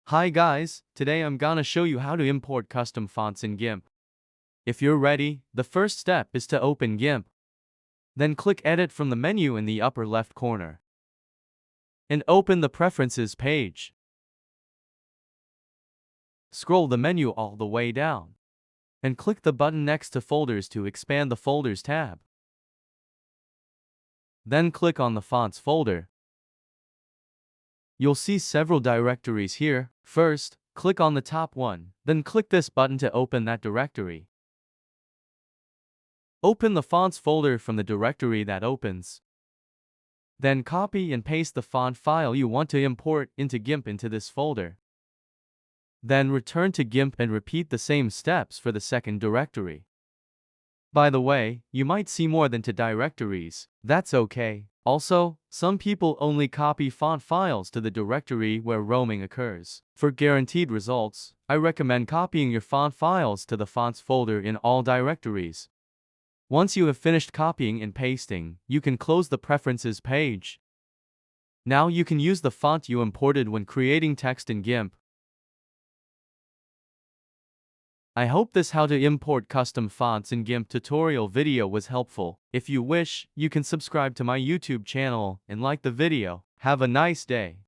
Hi guys, today I'm gonna show you how to import custom fonts in GIMP. If you're ready, the first step is to open GIMP. Then click Edit from the menu in the upper left corner. And open the Preferences page. Scroll the menu all the way down. And click the button next to Folders to expand the Folders tab. Then click on the Fonts folder. You'll see several directories here. First, click on the top one, then click this button to open that directory. Open the Fonts folder from the directory that opens. Then copy and paste the font file you want to import into GIMP into this folder. Then return to GIMP and repeat the same steps for the second directory. By the way, you might see more than 2 directories. That's okay. Also, some people only copy font files to the directory where roaming occurs. For guaranteed results, I recommend copying your font files to the fonts folder in all directories. Once you have finished copying and pasting, you can close the Preferences page. Now you can use the font you imported when creating text in GIMP. I hope this how to import custom fonts in GIMP tutorial video was helpful. If you wish, you can subscribe to my YouTube channel and like the video. Have a nice day.